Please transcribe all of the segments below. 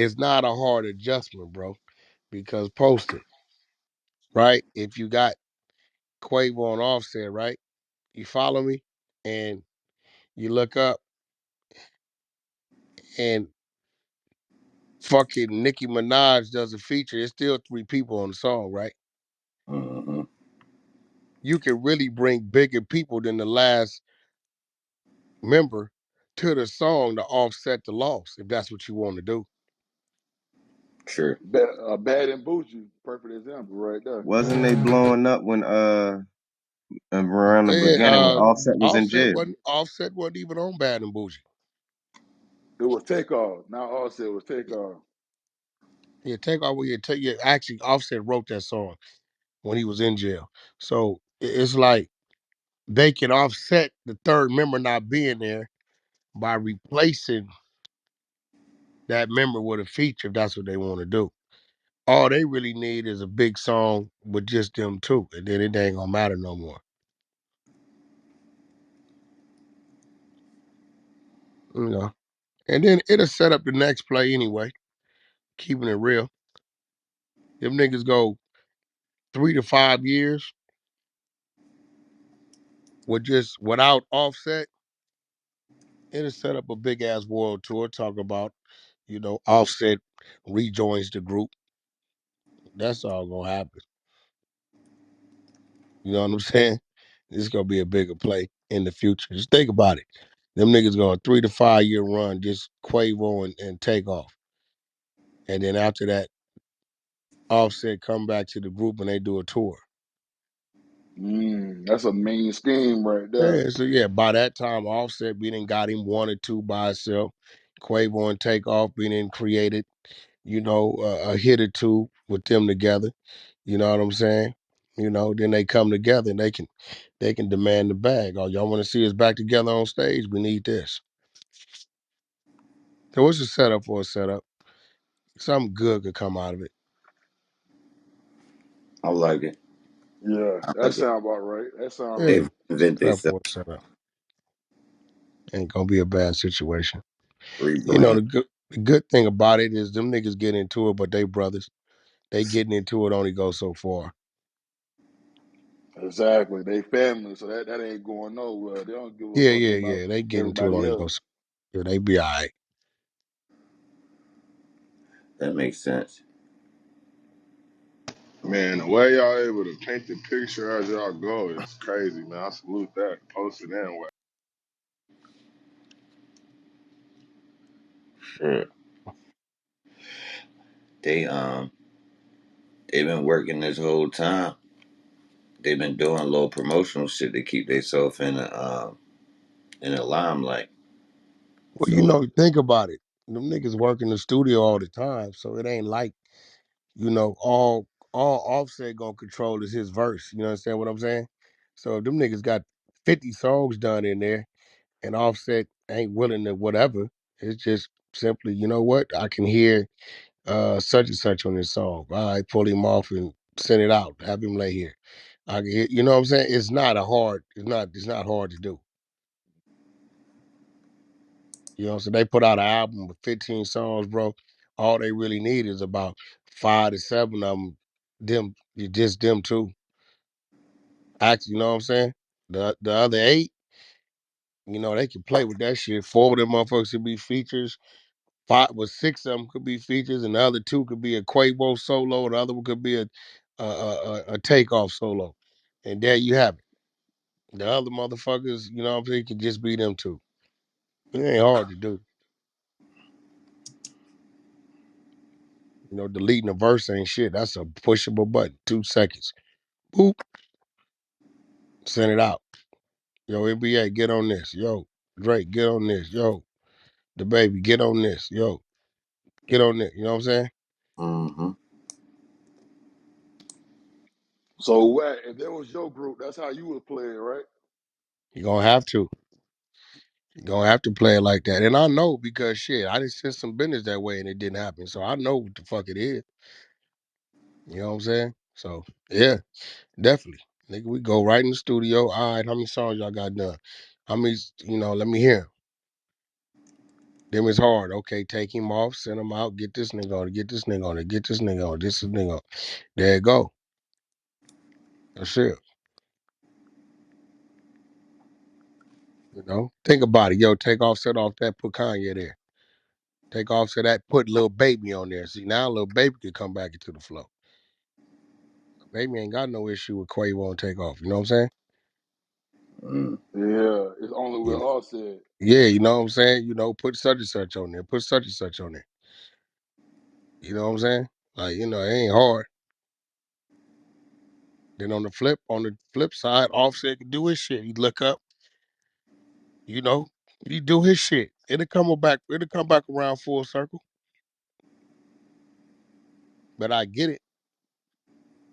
it's not a hard adjustment, bro, because post it, right? If you got Quavo and Offset, right? You follow me? And you look up and fucking Nicki Minaj does a feature, it's still three people on the song, right? Mm-hmm. You can really bring bigger people than the last member to the song to offset the loss, if that's what you want to do. Sure. Bad and Bougie, perfect example right there. Wasn't they blowing up when around the Yeah, beginning when Offset was in Offset jail? wasn't even on Bad and Bougie. It was Takeoff. Now all said was Takeoff. Yeah, take off where you take. Yeah, actually, Offset wrote that song when he was in jail. So it's like they can offset the third member not being there by replacing that member with a feature if that's what they want to do. All they really need is a big song with just them two, and then it ain't gonna matter no more. You know. And then it'll set up the next play anyway, keeping it real. Them niggas go 3 to 5 years with just without offset, it'll set up a big ass world tour. Talk about, Offset rejoins the group. That's all gonna happen. You know what I'm saying? It's gonna be a bigger play in the future. Just think about it. Them niggas going 3 to 5 year run, just Quavo and take off. And then after that, Offset come back to the group and they do a tour. That's a main scheme right there. Yeah, so yeah, by that time, Offset we done got him one or two by itself. Quavo and Takeoff we done created, a hit or two with them together. You know what I'm saying? Then they come together and they can demand the bag. Oh, y'all want to see us back together on stage? We need this. So what's the setup for a setup? Something good could come out of it. I like it. Yeah, I that like it. sound about right. That sound Yeah, right. They invent setup themselves, for a setup. Ain't gonna be a bad situation. rebrand. The good thing about it is them niggas get into it, but they brothers. They getting into it only go so far. Exactly. They family, so that ain't going nowhere. They don't give a Yeah, fuck yeah, about yeah. They get into it everybody only go else. so yeah, they be all right. That makes sense. Man, the way y'all able to paint the picture as y'all go is crazy, man. I salute that. Post it and Sure. They they've been working this whole time. They've been doing a little promotional shit to keep themselves in the limelight. Well, So think about it. Them niggas work in the studio all the time, so it ain't like, all Offset gonna control is his verse. You understand what I'm saying? So if them niggas got 50 songs done in there and Offset ain't willing to whatever, it's just simply, you know what? I can hear such and such on this song. All right, pull him off and send it out. Have him lay here. I can hear, you know what I'm saying? It's not hard to do. So they put out an album with 15 songs, bro. All they really need is about 5 to 7 of them, just them two. Actually, you know what I'm saying? The other eight, they can play with that shit. Four of them motherfuckers could be features. Six of them could be features, and the other two could be a Quavo solo, and the other one could be a takeoff solo. And there you have it. The other motherfuckers, you know what I'm saying, could just be them two. It ain't hard to do. Deleting a verse ain't shit. That's a pushable button. 2 seconds. Boop. Send it out. Yo, NBA, get on this. Yo, Drake, get on this. Yo, the baby, get on this. Yo, get on this. You know what I'm saying? mm-hmm. So what if that was your group, that's how you would play it, right? You're gonna have to. You're gonna have to play it like that. And I know because shit, I just sent some business that way and it didn't happen. So I know what the fuck it is. You know what I'm saying? So yeah, definitely. Nigga, we go right in the studio. All right, how many songs y'all got done? How many, let me hear 'em. Them is hard. Okay, take him off, send him out, get this nigga on it, get this nigga on it, get this nigga on it, this nigga on. There you go. That's it. You know? Think about it. Yo, take Offset off that, put Kanye there. Take Offset that, put Lil Baby on there. See, now Lil Baby could come back into the flow. Baby ain't got no issue with Quavo and take off. You know what I'm saying? Mm. Yeah, it's only with You know? Offset. Yeah, you know what I'm saying? You know, put such and such on there, put such and such on there. You know what I'm saying? Like, you know, it ain't hard. Then on the flip side, Offset can do his shit. He look up, you know, he do his shit. It'll come back around full circle. But I get it.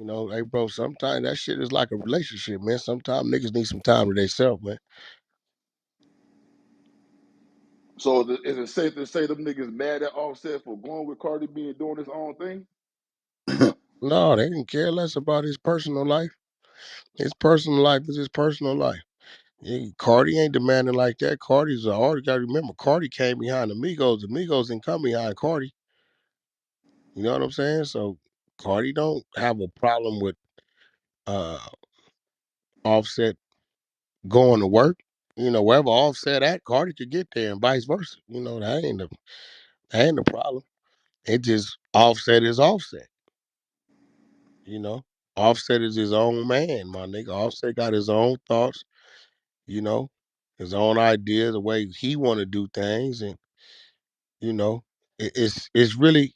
You know, hey bro, sometimes that shit is like a relationship, man. Sometimes niggas need some time to themselves, man. So is it safe to say them niggas mad at Offset for going with Cardi B and doing his own thing? No, they didn't care less about his personal life. His personal life is his personal life. Cardi ain't demanding like that. Cardi's a artist. Gotta remember, Cardi came behind the Migos. The Migos didn't come behind Cardi. You know what I'm saying? So Cardi don't have a problem with uh Offset going to work. You know, wherever Offset at, Cardi could get there and vice versa. You know, that ain't the problem. It just Offset is Offset. You know, Offset is his own man, my nigga. Offset got his own thoughts. You know, his own ideas, the way he want to do things, and you know, it's really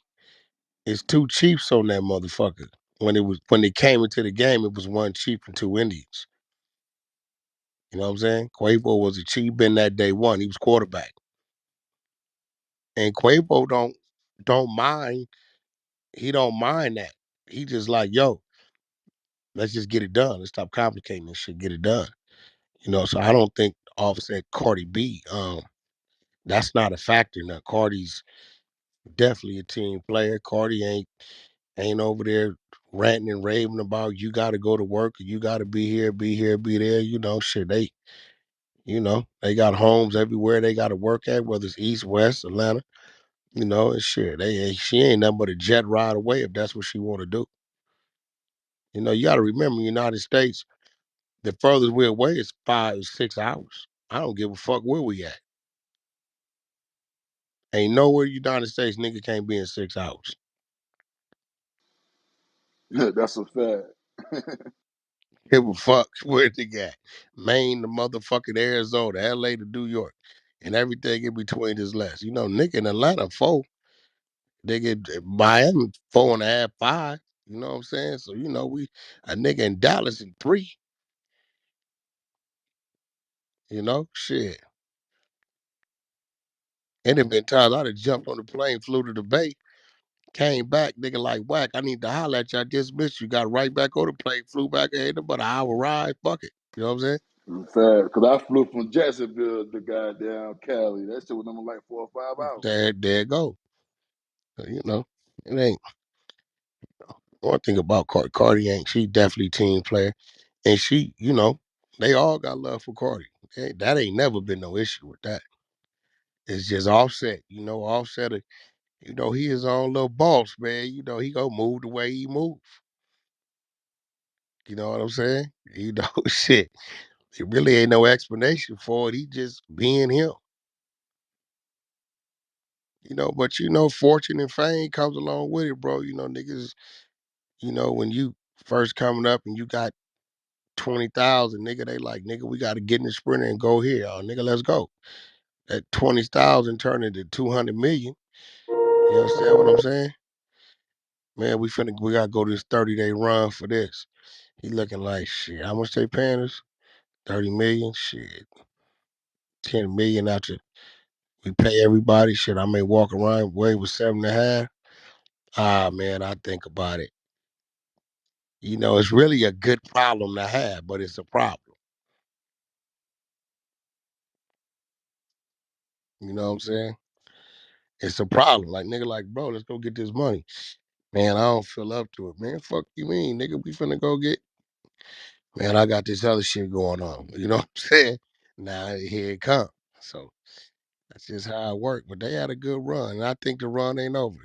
it's two chiefs on that motherfucker. When they came into the game, it was one chief and two Indians. You know what I'm saying? Quavo was a chief been that day one. He was quarterback, and Quavo don't mind. He don't mind that. He just like, yo, let's just get it done. Let's stop complicating this shit. Get it done. You know, so I don't think Offset Cardi B, that's not a factor now. Cardi's definitely a team player. Cardi ain't over there ranting and raving about you gotta go to work or you gotta be here, be here, be there. You know, shit, they got homes everywhere they gotta work at, whether it's East, West, Atlanta, you know, and shit. She ain't nothing but a jet ride away if that's what she wanna do. You know, you gotta remember United States, the furthest we're away is 5 or 6 hours. I don't give a fuck where we at. Ain't nowhere United States nigga can't be in 6 hours. That's a fact. Give a fuck where they got. Maine to motherfucking Arizona, LA to New York, and everything in between is less. You know, nigga in Atlanta, 4. They get Miami, 4.5, 5. You know what I'm saying? So, you know, a nigga in Dallas in 3. You know, shit. And there been times I'd have jumped on the plane, flew to the Bay, came back, nigga like whack. I need to holler at you. I just missed you. Got right back on the plane, flew back ahead about an hour ride. Fuck it. You know what I'm saying? Fact, because I flew from Jacksonville to goddamn Cali. That shit was number like 4 or 5 hours. There it go. So, you know, it ain't one thing about Cardi. Cardi ain't she definitely team player, and she, you know, they all got love for Cardi. That ain't never been no issue with that. It's just Offset. You know, Offset. You know, he his own little boss, man. You know, he go move the way he move. You know what I'm saying? You know, shit. It really ain't no explanation for it. He just being him. You know, but you know, fortune and fame comes along with it, bro. You know, niggas. You know, when you first coming up and you got 20,000, nigga, they like, nigga, we got to get in the sprinter and go here. Oh, nigga, let's go. That 20,000 turned into 200 million. You understand what I'm saying? Man, we got to go this 30-day run for this. He looking like, shit, how much they paying us? 30 million? Shit, 10 million after we pay everybody. Shit, I may walk around away with 7.5. Ah, man, I think about it. You know, it's really a good problem to have, but it's a problem. You know what I'm saying? It's a problem. Like, nigga, like, bro, let's go get this money. Man, I don't feel up to it. Man, fuck you mean, nigga, we finna go get. Man, I got this other shit going on. You know what I'm saying? Now here it comes. So That's just how it worked. But they had a good run, and I think the run ain't over.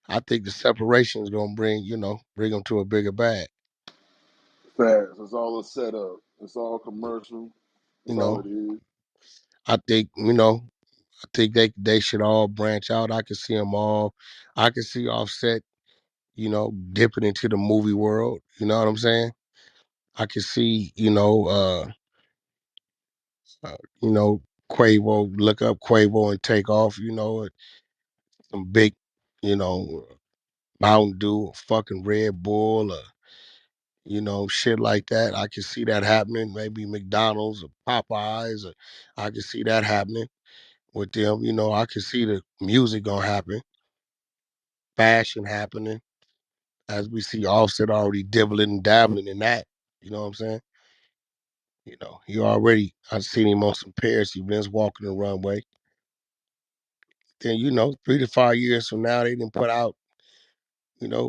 I think the separation is gonna bring them to a bigger bag. Facts. It's all a setup. It's all commercial. You That's all it know, is. I think they should all branch out. I can see them all. I can see Offset, dipping into the movie world. You know what I'm saying? I can see, uh, you know, Quavo, look up Quavo and take off. Some big, you know, Mountain Dew, or fucking Red Bull, or shit like that. I can see that happening. Maybe McDonald's or Popeyes, or I can see that happening with them. I can see the music gonna happen, fashion happening, as we see Offset already dibbling and dabbling in that. You know what I'm saying? I've seen him on some Paris events walking the runway. Then, 3 to 5 years from now, they didn't put out,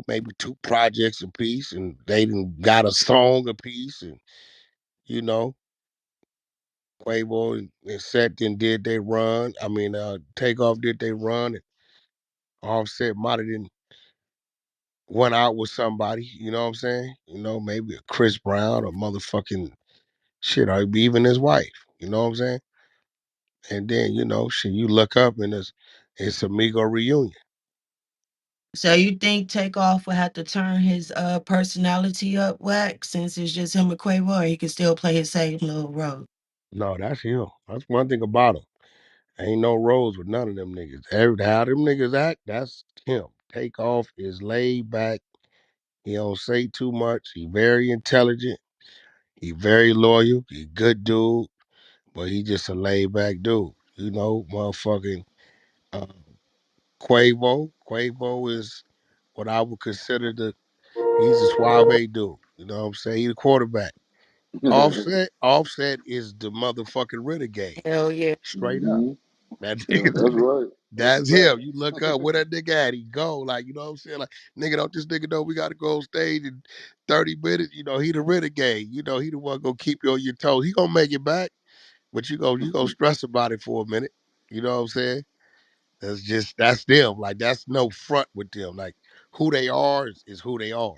maybe two projects a piece, and they didn't got a song a piece, and you know, Quavo and Set then did they run. I mean, Takeoff did they run, and Offset might have didn't went out with somebody. You know what I'm saying? Maybe a Chris Brown or motherfucking shit, or even his wife. You know what I'm saying? And then shit, you look up and it's a Migo reunion. So you think Takeoff would have to turn his personality up, Wax, since it's just him and Quavo, or he can still play his same little role? No, that's him. That's one thing about him. Ain't no roles with none of them niggas. How them niggas act, that's him. Takeoff is laid back. He don't say too much. He very intelligent. He very loyal. He good dude, but he just a laid back dude. Motherfucking uh, Quavo. Quavo is what I would consider he's a suave dude. You know what I'm saying? He the quarterback. Offset is the motherfucking renegade. Hell yeah. Straight up. hmm That Yeah, that's nigga, right. That's a that's him. fact. You look up where that nigga at, he go. Like, you know what I'm saying? Like, nigga, don't this nigga know we gotta go on stage in 30 minutes? He the renegade. He the one gonna keep you on your toes. He gonna make it back, but you gonna stress about it for a minute. You know what I'm saying? That's them. Like, that's no front with them. Like, who they are is who they are.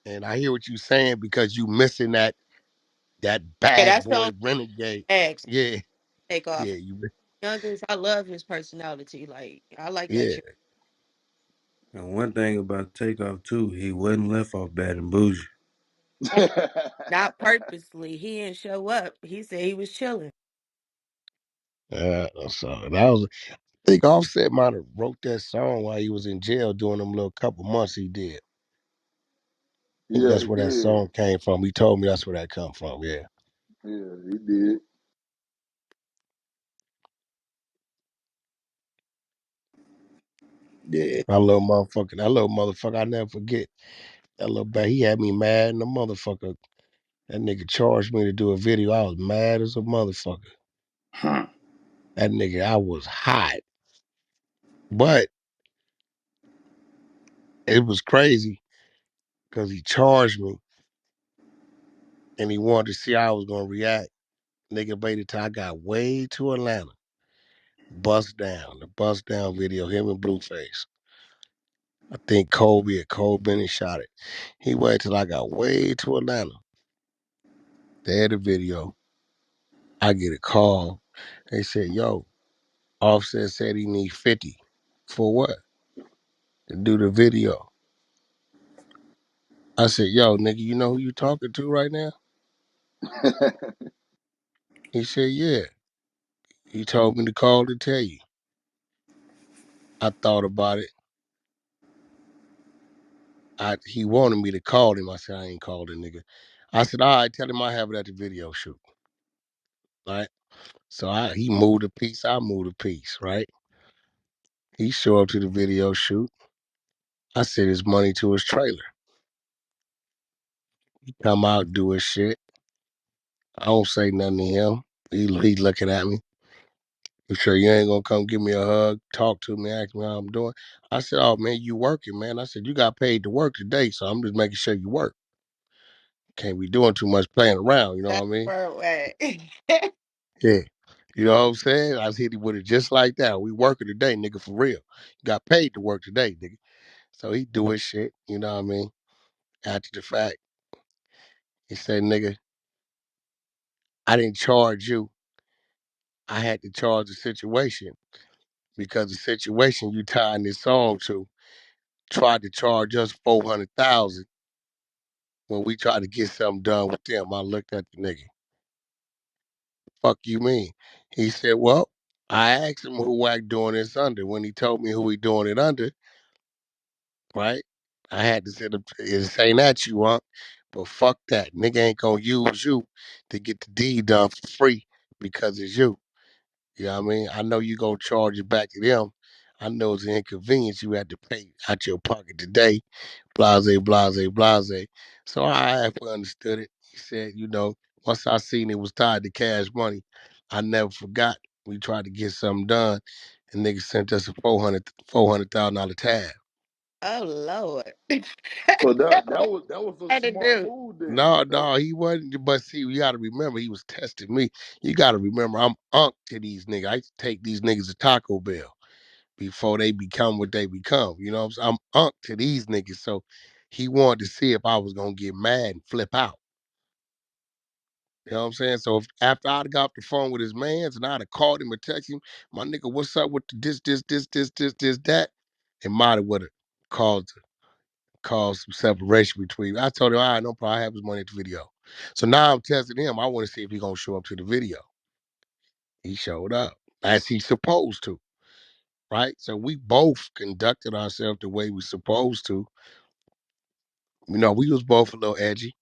And I hear what you saying because you missing that Yeah, bad that's the boy only renegade. X Yeah, Takeoff. yeah, Youngest, I love his personality. Like, I like that yeah. shit. And one thing about Takeoff too, he wasn't left off bad and bougie. Not purposely. He didn't show up. He said he was chilling. So I think Offset might have wrote that song while he was in jail doing them little couple months he did. I think Yeah, that's he where that did. song came from. He told me that's where that come from. Yeah. Yeah, he did. Yeah. That little motherfucker, I never forget. That little bad, he had me mad and the motherfucker. That nigga charged me to do a video. I was mad as a motherfucker. Huh. That nigga, I was hot. But it was crazy because he charged me and he wanted to see how I was gonna react. Nigga waited till I got way to Atlanta. The bust down video, him and Blueface. I think Cole Bennett shot it. He waited till I got way to Atlanta. They had the video. I get a call. They said, yo, Offset said he need 50. For what? To do the video. I said, yo, nigga, you know who you talking to right now? He said, yeah. He told me to call to tell you. I thought about it. He wanted me to call him. I said, I ain't called the nigga. I said, all right, tell him I have it at the video shoot. Right? So he moved a piece, I moved a piece, right? He show up to the video shoot. I sent his money to his trailer. He come out, do his shit. I don't say nothing to him. He looking at me. You sure you ain't gonna come give me a hug, talk to me, ask me how I'm doing? I said, oh man, you working, man. I said, you got paid to work today, so I'm just making sure you work. Can't be doing too much playing around, you know what That's I mean? where way. Yeah. You know what I'm saying? I hit him with it just like that. We working today, nigga, for real. Got paid to work today, nigga. So he do his shit, you know what I mean? After the fact, he said, nigga, I didn't charge you. I had to charge the situation because the situation you tying this song to tried to charge us 400,000 when we tried to get something done with them. I looked at the nigga. Fuck you mean? He said, well, I asked him who Wack doing this under. When he told me who he doing it under, right? I had to say, it ain't at you, huh? But fuck that. Nigga ain't gonna use you to get the deed done for free because it's you. You know what I mean? I know you gonna charge it back to them. I know it's an inconvenience you had to pay out your pocket today. Blase, blase, blase. So I halfway understood it. He said, you know, once I seen it was tied to cash money, I never forgot. We tried to get something done, and niggas sent us a $400,000 tab. Oh Lord. So that What that was a had to smart do? move then. No, no, he wasn't. But see, you got to remember, he was testing me. You got to remember, I'm unk to these niggas. I used to take these niggas to Taco Bell before they become what they become. You know what I'm saying? I'm unk to these niggas. So he wanted to see if I was going to get mad and flip out. You know what I'm saying? So if, after I'd got off the phone with his mans and I'd have called him or text him, my nigga, what's up with the this, that? It might have would have caused some separation between. I told him, all right, no problem. I have his money at the video. So now I'm testing him. I want to see if he gonna show up to the video. He showed up as he's supposed to, right? So we both conducted ourselves the way we supposed to. You know, we was both a little edgy.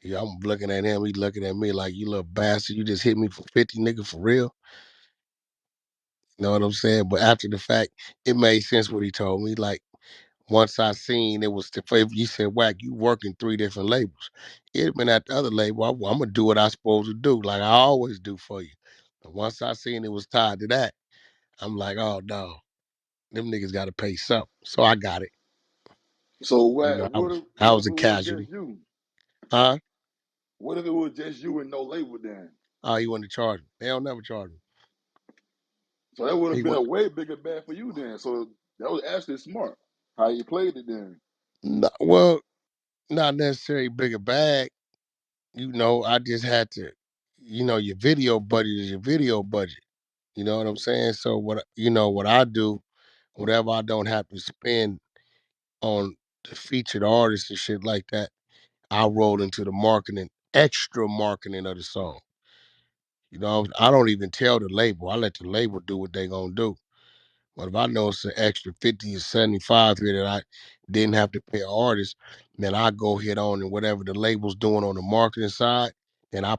Yeah, I'm looking at him. He looking at me like, you little bastard. You just hit me for 50, nigga, for real. You know what I'm saying? But after the fact, it made sense what he told me. Like, once I seen it was the favor, you said, Wack, you working three different labels. It been at the other label. I'm gonna do what I supposed to do, like I always do for you. But once I seen it was tied to that, I'm like, oh no, them niggas gotta pay something. So I got it. So You what know, I what was if a it was just casualty. you? Huh? What if it was just you and no label then? Oh, he wanted to charge me. They don't never charge me. So that would have He been a went way bigger bad for you then. So that was actually smart. How you played it then. no, well, not necessarily bigger bag. You know, I just had to, you know, your video budget is your video budget. You know what I'm saying? So what I do, whatever I don't have to spend on the featured artists and shit like that, I roll into the marketing, extra marketing of the song. You know, I don't even tell the label. I let the label do what they gonna do. But if I know it's an extra 50 or 75 here that I didn't have to pay an artist, then I go hit on and whatever the label's doing on the marketing side, then I